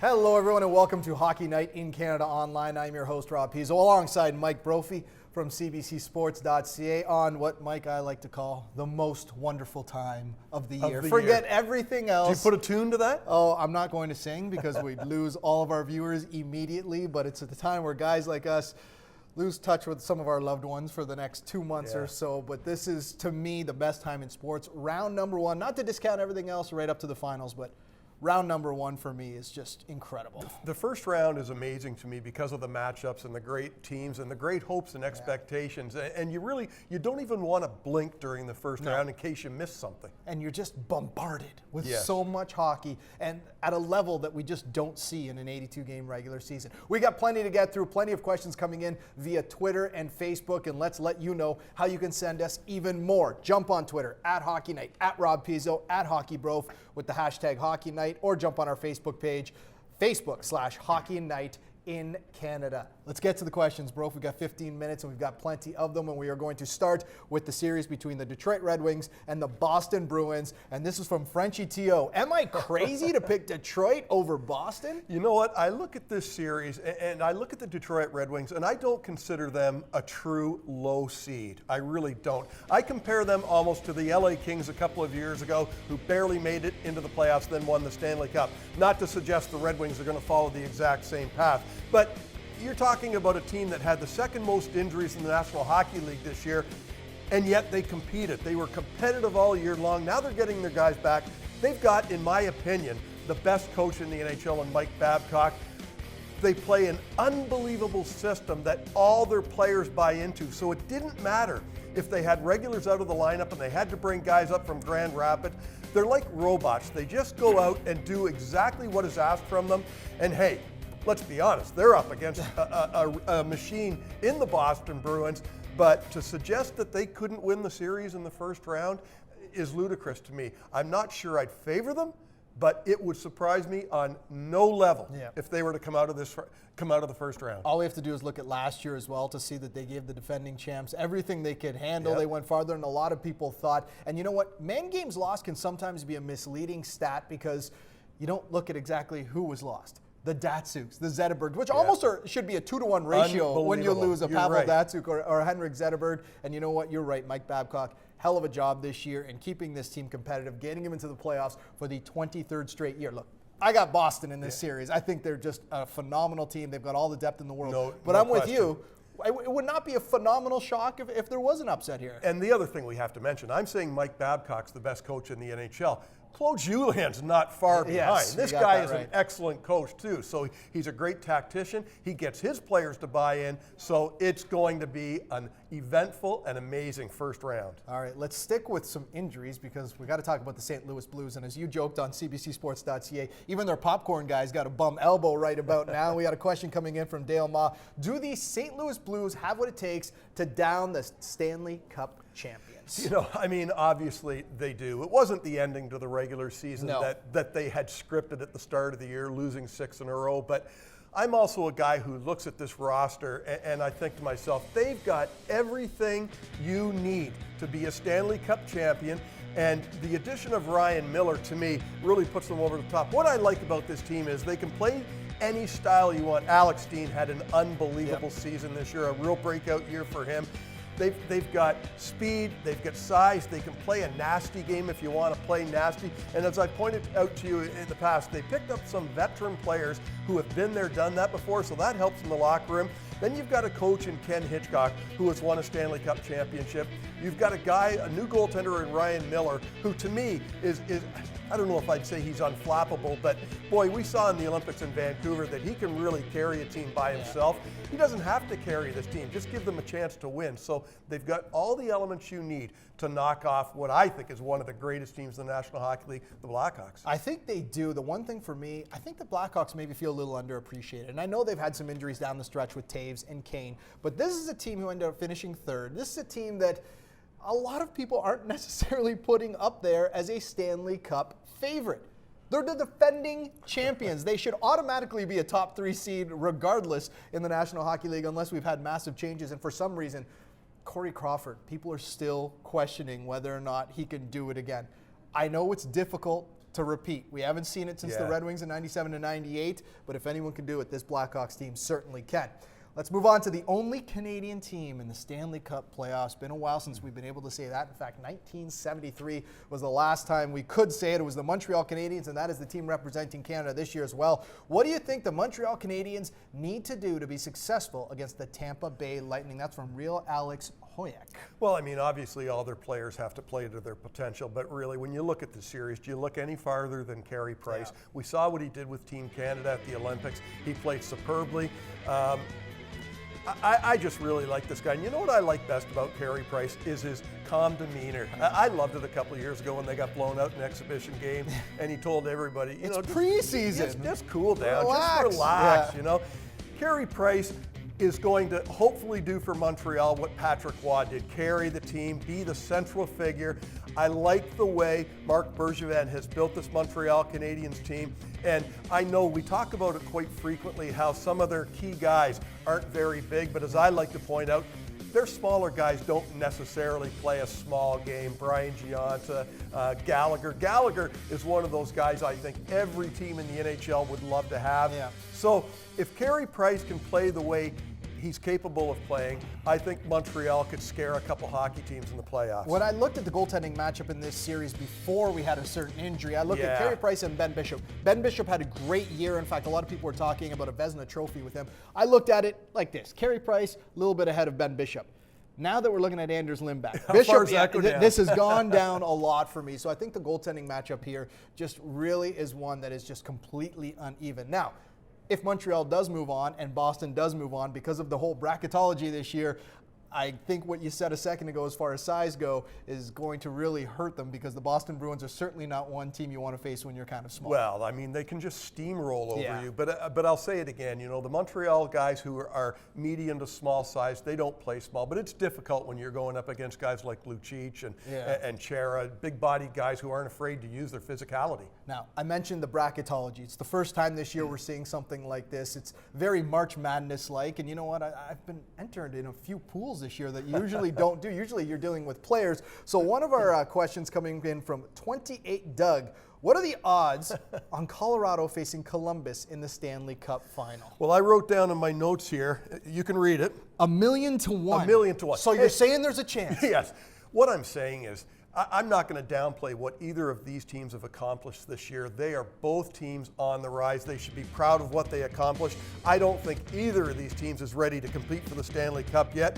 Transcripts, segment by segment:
Hello, everyone, and welcome to Hockey Night in Canada Online. I'm your host, Rob Pizzo, alongside Mike Brophy from CBCSports.ca on what, Mike, I like to call the most wonderful time of the year. Forget everything else. Did you put a tune to that? Oh, I'm not going to sing because we'd lose all of our viewers immediately, but it's at the time where guys like us lose touch with some of our loved ones for the next 2 months or so. But this is, to me, the best time in sports. Round number one, not to discount everything else right up to the finals, but round number one for me is just incredible. The first round is amazing to me because of the matchups and the great teams and the great hopes and expectations. And you don't even want to blink during the first round in case you miss something. And you're just bombarded with so much hockey and at a level that we just don't see in an 82-game regular season. We got plenty to get through, plenty of questions coming in via Twitter and Facebook, and let's let you know how you can send us even more. Jump on Twitter, @HockeyNight, @Rob Pizzo, @HockeyBrof with the hashtag HockeyNight, or jump on our Facebook page, Facebook.com/Hockey Night in Canada. Let's get to the questions, bro. We've got 15 minutes and we've got plenty of them, and we are going to start with the series between the Detroit Red Wings and the Boston Bruins. And this is from Frenchie T.O. Am I crazy to pick Detroit over Boston? You know what? I look at this series and I look at the Detroit Red Wings and I don't consider them a true low seed. I really don't. I compare them almost to the LA Kings a couple of years ago, who barely made it into the playoffs, then won the Stanley Cup. Not to suggest the Red Wings are going to follow the exact same path, but you're talking about a team that had the second most injuries in the National Hockey League this year, and yet they competed. They were competitive all year long. Now they're getting their guys back. They've got, in my opinion, the best coach in the NHL in Mike Babcock. They play an unbelievable system that all their players buy into. So it didn't matter if they had regulars out of the lineup and they had to bring guys up from Grand Rapids. They're like robots. They just go out and do exactly what is asked from them. And hey, let's be honest, they're up against a machine in the Boston Bruins, but to suggest that they couldn't win the series in the first round is ludicrous to me. I'm not sure I'd favor them, but it would surprise me on no level if they were to come out of the first round. All we have to do is look at last year as well to see that they gave the defending champs everything they could handle. They went farther than a lot of people thought. And you know what? Man games lost can sometimes be a misleading stat because you don't look at exactly who was lost. The Datsyuks, the Zetterbergs, which almost should be a 2-to-1 ratio when you lose a Pavel Datsyuk or a Henrik Zetterberg. And you know what? You're right, Mike Babcock. Hell of a job this year in keeping this team competitive, getting them into the playoffs for the 23rd straight year. Look, I got Boston in this series. I think they're just a phenomenal team. They've got all the depth in the world. But I'm with you. It would not be a phenomenal shock if there was an upset here. And the other thing we have to mention, I'm saying Mike Babcock's the best coach in the NHL. Claude Julien's not far behind. This guy is an excellent coach too. So he's a great tactician. He gets his players to buy in. So it's going to be an eventful and amazing first round. All right, let's stick with some injuries because we got to talk about the St. Louis Blues. And as you joked on CBCSports.ca, even their popcorn guys got a bum elbow right about now. We got a question coming in from Dale Ma. Do the St. Louis Blues have what it takes to down the Stanley Cup champions? You know, I mean, obviously they do. It wasn't the ending to the regular season that they had scripted at the start of the year, losing 6 in a row. But I'm also a guy who looks at this roster and I think to myself, they've got everything you need to be a Stanley Cup champion. And the addition of Ryan Miller, to me, really puts them over the top. What I like about this team is they can play any style you want. Alex Steen had an unbelievable season this year, a real breakout year for him. They've got speed, they've got size, they can play a nasty game if you want to play nasty. And as I pointed out to you in the past, they picked up some veteran players who have been there, done that before, so that helps in the locker room. Then you've got a coach in Ken Hitchcock who has won a Stanley Cup championship. You've got a new goaltender in Ryan Miller, who to me is I don't know if I'd say he's unflappable, but boy, we saw in the Olympics in Vancouver that he can really carry a team by himself. He doesn't have to carry this team, just give them a chance to win. So they've got all the elements you need to knock off what I think is one of the greatest teams in the National Hockey League, the Blackhawks. I think they do. The one thing for me, I think the Blackhawks maybe feel a little underappreciated. And I know they've had some injuries down the stretch with Taves and Kane, but this is a team who ended up finishing third. This is a team that a lot of people aren't necessarily putting up there as a Stanley Cup favorite. They're the defending champions. They should automatically be a top 3 seed regardless in the National Hockey League unless we've had massive changes. And for some reason, Corey Crawford, people are still questioning whether or not he can do it again. I know it's difficult to repeat. We haven't seen it since the Red Wings in 97 to 98, but if anyone can do it, this Blackhawks team certainly can. Let's move on to the only Canadian team in the Stanley Cup playoffs. Been a while since we've been able to say that. In fact, 1973 was the last time we could say it. It was the Montreal Canadiens, and that is the team representing Canada this year as well. What do you think the Montreal Canadiens need to do to be successful against the Tampa Bay Lightning? That's from Real Alex Hoyak. Well, I mean, obviously all their players have to play to their potential, but really when you look at the series, do you look any farther than Carey Price? Yeah. We saw what he did with Team Canada at the Olympics. He played superbly. I just really like this guy. And you know what I like best about Carey Price is his calm demeanor. I loved it a couple of years ago when they got blown out in an exhibition game, and he told everybody, it's preseason. Just cool down, just relax, you know. Carey Price is going to hopefully do for Montreal what Patrick Roy did, carry the team, be the central figure. I like the way Marc Bergevin has built this Montreal Canadiens team, and I know we talk about it quite frequently how some of their key guys aren't very big, but as I like to point out, their smaller guys don't necessarily play a small game. Brian Giunta, Gallagher. Gallagher is one of those guys I think every team in the NHL would love to have. Yeah. So if Carey Price can play the way he's capable of playing, I think Montreal could scare a couple hockey teams in the playoffs. When I looked at the goaltending matchup in this series before we had a certain injury, I looked at Carey Price and Ben Bishop. Ben Bishop had a great year. In fact, a lot of people were talking about a Vezina trophy with him. I looked at it like this. Carey Price, a little bit ahead of Ben Bishop. Now that we're looking at Anders Lindback, Bishop, this has gone down a lot for me. So I think the goaltending matchup here just really is one that is just completely uneven. Now, if Montreal does move on and Boston does move on because of the whole bracketology this year, I think what you said a second ago as far as size go is going to really hurt them because the Boston Bruins are certainly not one team you want to face when you're kind of small. Well, I mean, they can just steamroll over you. But I'll say it again, you know, the Montreal guys who are medium to small size, they don't play small. But it's difficult when you're going up against guys like Lucic and Chara, big-bodied guys who aren't afraid to use their physicality. Now, I mentioned the bracketology. It's the first time this year we're seeing something like this. It's very March Madness-like. And you know what? I've been entered in a few pools this year that you usually don't do. Usually you're dealing with players. So one of our questions coming in from 28 Doug, what are the odds on Colorado facing Columbus in the Stanley Cup final? Well, I wrote down in my notes here, you can read it. 1,000,000 to 1. 1,000,000 to 1. So you're saying there's a chance? Yes. What I'm saying is, I'm not going to downplay what either of these teams have accomplished this year. They are both teams on the rise. They should be proud of what they accomplished. I don't think either of these teams is ready to compete for the Stanley Cup yet.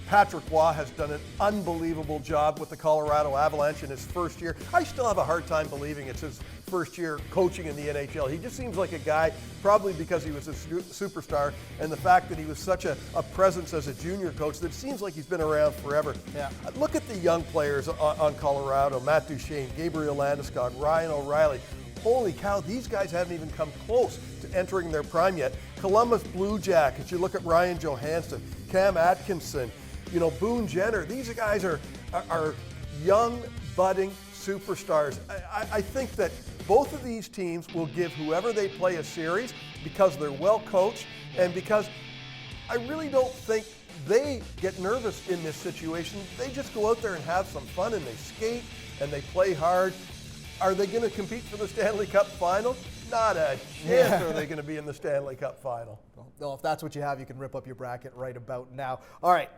Patrick Roy has done an unbelievable job with the Colorado Avalanche in his first year. I still have a hard time believing it's his first year coaching in the NHL. He just seems like a guy, probably because he was a superstar and the fact that he was such a presence as a junior coach, that it seems like he's been around forever. Yeah. Look at the young players on Colorado, Matt Duchene, Gabriel Landeskog, Ryan O'Reilly. Holy cow, these guys haven't even come close to entering their prime yet. Columbus Blue Jackets, you look at Ryan Johansson, Cam Atkinson, you know, Boone Jenner. These guys are young, budding superstars. I think that both of these teams will give whoever they play a series because they're well coached and because I really don't think they get nervous in this situation. They just go out there and have some fun and they skate and they play hard. Are they going to compete for the Stanley Cup final? Not a chance are they going to be in the Stanley Cup final. Well, if that's what you have, you can rip up your bracket right about now. All right.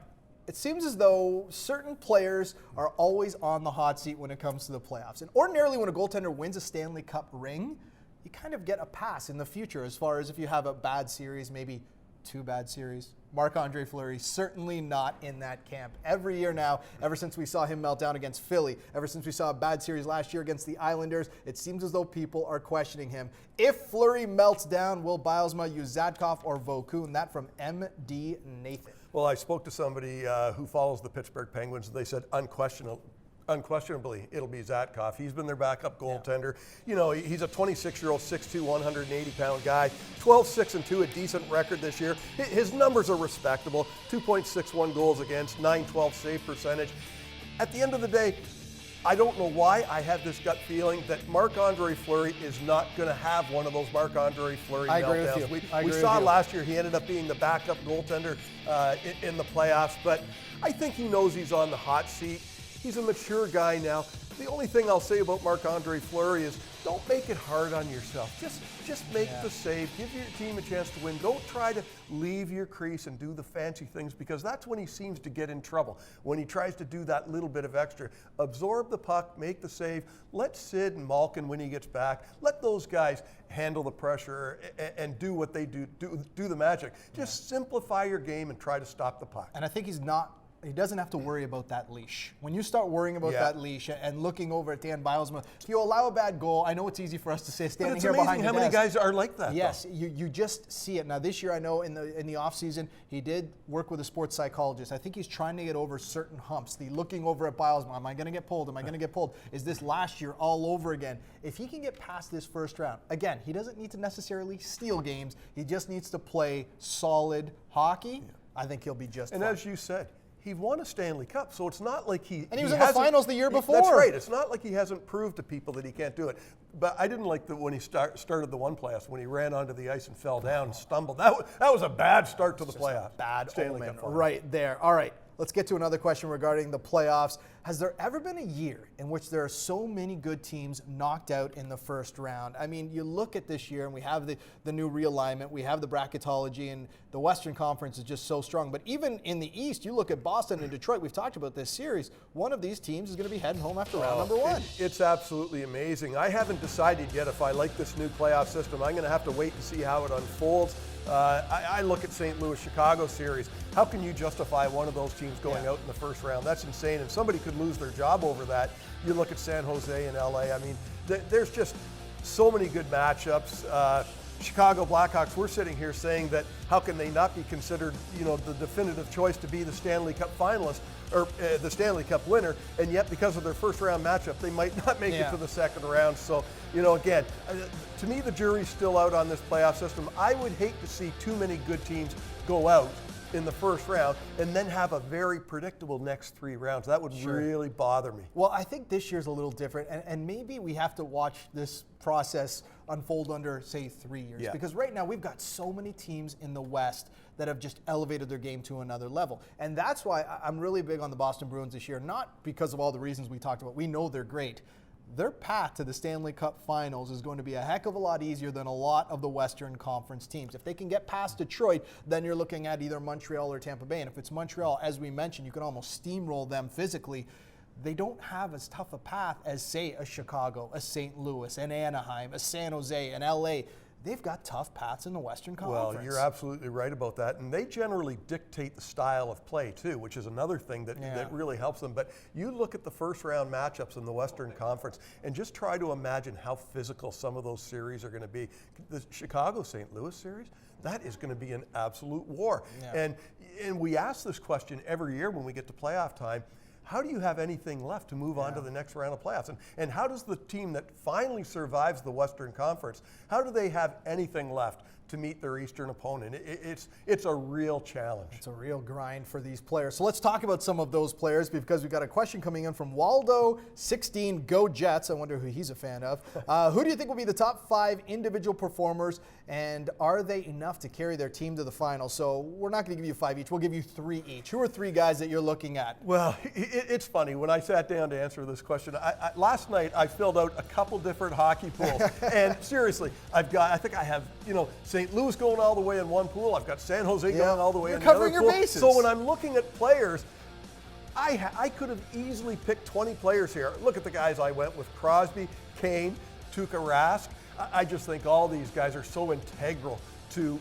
It seems as though certain players are always on the hot seat when it comes to the playoffs. And ordinarily when a goaltender wins a Stanley Cup ring, you kind of get a pass in the future as far as if you have a bad series, maybe 2 bad series. Marc-Andre Fleury, certainly not in that camp. Every year now, ever since we saw him melt down against Philly, ever since we saw a bad series last year against the Islanders, it seems as though people are questioning him. If Fleury melts down, will Bylsma use Zadkov or Vokun? That from MD Nathan. Well, I spoke to somebody who follows the Pittsburgh Penguins, and they said unquestionably, it'll be Zadkov. He's been their backup goaltender. Yeah. You know, he's a 26-year-old, 6'2", 180-pound guy. 12-6-2, a decent record this year. His numbers are respectable. 2.61 goals against, 912 save percentage. At the end of the day, I don't know why I have this gut feeling that Marc-Andre Fleury is not going to have one of those Marc-Andre Fleury meltdowns. We saw last year he ended up being the backup goaltender in the playoffs, but I think he knows he's on the hot seat. He's a mature guy now. The only thing I'll say about Marc-Andre Fleury is don't make it hard on yourself. Just make the save. Give your team a chance to win. Don't try to leave your crease and do the fancy things, because that's when he seems to get in trouble. When he tries to do that little bit of extra. Absorb the puck, make the save. Let Sid and Malkin, when he gets back, let those guys handle the pressure and do what they do the magic. Just simplify your game and try to stop the puck. And I think he doesn't have to worry about that leash. When you start worrying about that leash and looking over at Dan Bilesma, if you allow a bad goal, I know it's easy for us to say standing here behind the desk. How many guys are like that? Yes, you just see it. Now this year, I know in the offseason, he did work with a sports psychologist. I think he's trying to get over certain humps. Looking over at Bilesma, am I going to get pulled? Am I going to get pulled? Is this last year all over again? If he can get past this first round, again, he doesn't need to necessarily steal games. He just needs to play solid hockey. I think he'll be just fine. And as you said, he won a Stanley Cup, so it's not like he was in the finals the year before. That's right. It's not like he hasn't proved to people that he can't do it. But I didn't like when he started the one playoffs, when he ran onto the ice and fell down and stumbled. That was a bad start to the playoffs. Bad Stanley omen Cup final. right there. All right, let's get to another question regarding the playoffs. Has there ever been a year in which there are so many good teams knocked out in the first round? I mean, you look at this year, and we have the new realignment, we have the bracketology, and the Western Conference is just so strong. But even in the East, you look at Boston and Detroit, we've talked about this series, one of these teams is going to be heading home after round number one. It's absolutely amazing. I haven't decided yet if I like this new playoff system. I'm going to have to wait and see how it unfolds. I look at St. Louis-Chicago series. How can you justify one of those teams going out in the first round? That's insane, and somebody could lose their job over that. You look at San Jose and LA. I mean, there's just so many good matchups. Chicago Blackhawks, we're sitting here saying that how can they not be considered, the definitive choice to be the Stanley Cup finalist or the Stanley Cup winner, and yet because of their first round matchup, they might not make it to the second round. So, again, to me, the jury's still out on this playoff system. I would hate to see too many good teams go out in the first round and then have a very predictable next three rounds. That would really bother me. Well, I think this year's a little different, and maybe we have to watch this process unfold under, say, 3 years. Because right now we've got so many teams in the West that have just elevated their game to another level. And that's why I'm really big on the Boston Bruins this year, not because of all the reasons we talked about. We know they're great. Their path to the Stanley Cup Finals is going to be a heck of a lot easier than a lot of the Western Conference teams. If they can get past Detroit, then you're looking at either Montreal or Tampa Bay. And if it's Montreal, as we mentioned, you can almost steamroll them physically. They don't have as tough a path as, say, a Chicago, a St. Louis, an Anaheim, a San Jose, an LA. They've got tough paths in the Western Conference. Well, you're absolutely right about that. And they generally dictate the style of play, too, which is another thing that really helps them. But you look at the first-round matchups in the Western Conference and just try to imagine how physical some of those series are going to be. The Chicago-St. Louis series, that is going to be an absolute war. And we ask this question every year when we get to playoff time. How do you have anything left to move on to the next round of playoffs? And how does the team that finally survives the Western Conference, how do they have anything left to meet their Eastern opponent? It's a real challenge. It's a real grind for these players. So let's talk about some of those players, because we've got a question coming in from Waldo16, Go Jets. I wonder who he's a fan of. Who do you think will be the top 5 individual performers, and are they enough to carry their team to the final? So we're not going to give you 5 each. We'll give you 3 each. Who are 3 guys that you're looking at? Well, it's funny. When I sat down to answer this question, last night I filled out a couple different hockey pools. And seriously, I think I have, St. Louis going all the way in one pool. I've got San Jose going all the way in the other pool. You're covering your bases. So when I'm looking at players, I could have easily picked 20 players here. Look at the guys I went with: Crosby, Kane, Tuukka Rask. I just think all these guys are so integral to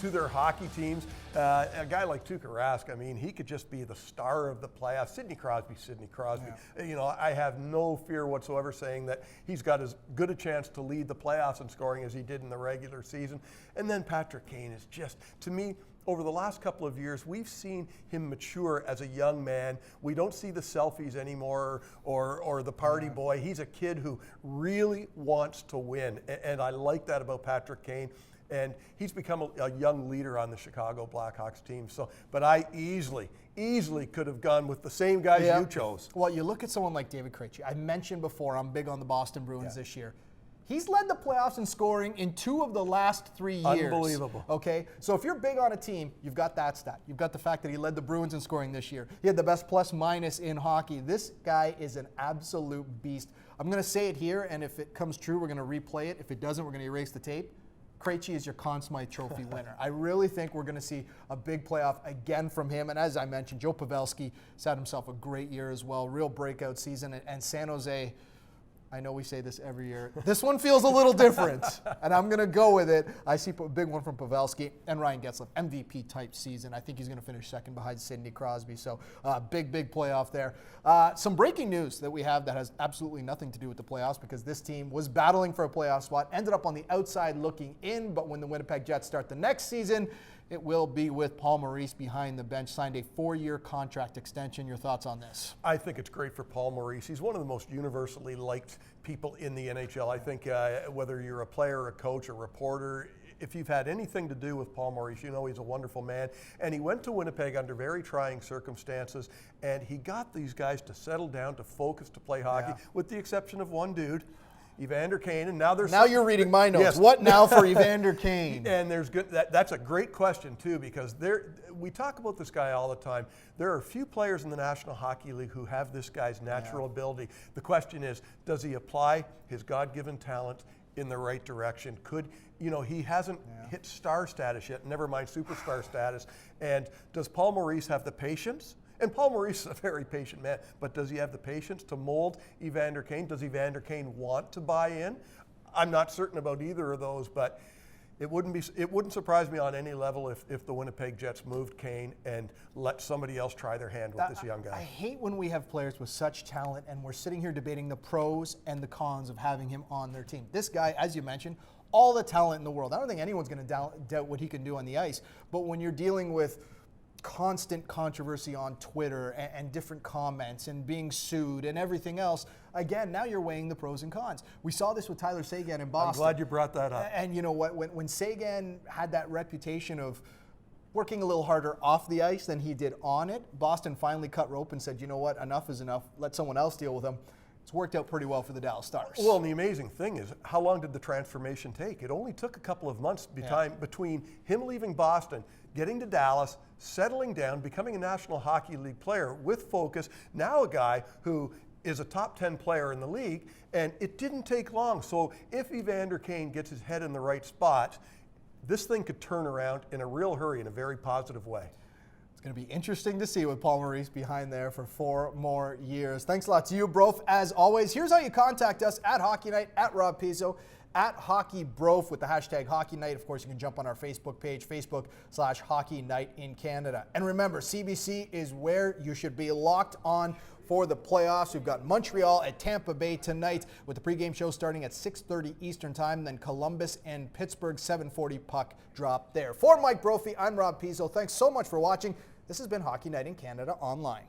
their hockey teams. A guy like Tuukka Rask, I mean, he could just be the star of the playoffs. Sidney Crosby. I have no fear whatsoever saying that he's got as good a chance to lead the playoffs in scoring as he did in the regular season. And then Patrick Kane is just, to me, over the last couple of years, we've seen him mature as a young man. We don't see the selfies anymore or the party boy. He's a kid who really wants to win, and I like that about Patrick Kane. And he's become a young leader on the Chicago Blackhawks team. So, but I easily could have gone with the same guys you chose. Well, you look at someone like David Krejci. I mentioned before, I'm big on the Boston Bruins this year. He's led the playoffs in scoring in 2 of the last 3 years. Unbelievable. Okay, so if you're big on a team, you've got that stat. You've got the fact that he led the Bruins in scoring this year. He had the best plus-minus in hockey. This guy is an absolute beast. I'm going to say it here, and if it comes true, we're going to replay it. If it doesn't, we're going to erase the tape. Krejci is your Conn Smythe Trophy winner. I really think we're going to see a big playoff again from him. And as I mentioned, Joe Pavelski has had himself a great year as well. Real breakout season. And San Jose, I know we say this every year. This one feels a little different, and I'm going to go with it. I see a big one from Pavelski and Ryan Getzlaf, MVP-type season. I think he's going to finish second behind Sidney Crosby, so big playoff there. Some breaking news that we have that has absolutely nothing to do with the playoffs because this team was battling for a playoff spot, ended up on the outside looking in, but when the Winnipeg Jets start the next season, it will be with Paul Maurice behind the bench, signed a 4-year contract extension. Your thoughts on this? I think it's great for Paul Maurice. He's one of the most universally liked people in the NHL. I think whether you're a player, a coach, a reporter, if you've had anything to do with Paul Maurice, you know he's a wonderful man. And he went to Winnipeg under very trying circumstances, and he got these guys to settle down, to focus, to play hockey, with the exception of one dude, Evander Kane, and now you're reading my notes. Yes. What now for Evander Kane? And there's good. That's a great question too, because we talk about this guy all the time. There are a few players in the National Hockey League who have this guy's natural ability. The question is, does he apply his God-given talent in the right direction? He hasn't hit star status yet, never mind superstar status. And does Paul Maurice have the patience? And Paul Maurice is a very patient man, but does he have the patience to mold Evander Kane? Does Evander Kane want to buy in? I'm not certain about either of those, but it wouldn't surprise me on any level if the Winnipeg Jets moved Kane and let somebody else try their hand with this young guy. I hate when we have players with such talent and we're sitting here debating the pros and the cons of having him on their team. This guy, as you mentioned, all the talent in the world. I don't think anyone's going to doubt what he can do on the ice, but when you're dealing with constant controversy on Twitter and different comments and being sued and everything else, again, now you're weighing the pros and cons. We saw this with Tyler Seguin in Boston. I'm glad you brought that up. And you know what? When Seguin had that reputation of working a little harder off the ice than he did on it, Boston finally cut rope and said, you know what, enough is enough. Let someone else deal with him. It's worked out pretty well for the Dallas Stars. Well, and the amazing thing is, how long did the transformation take? It only took a couple of months between him leaving Boston, getting to Dallas, settling down, becoming a National Hockey League player with focus, now a guy who is a top 10 player in the league, and it didn't take long. So if Evander Kane gets his head in the right spot, this thing could turn around in a real hurry in a very positive way. It's going to be interesting to see with Paul Maurice behind there for 4 more years. Thanks a lot to you, Broph. As always, here's how you contact us at Hockey Night, at Rob Pizzo, at Hockey Broph with the hashtag Hockey Night. Of course, you can jump on our Facebook page, Facebook.com/Hockey Night in Canada. And remember, CBC is where you should be locked on for the playoffs. We've got Montreal at Tampa Bay tonight with the pregame show starting at 6:30 Eastern Time, then Columbus and Pittsburgh, 7:40 puck drop there. For Mike Brophy, I'm Rob Pizzo. Thanks so much for watching. This has been Hockey Night in Canada Online.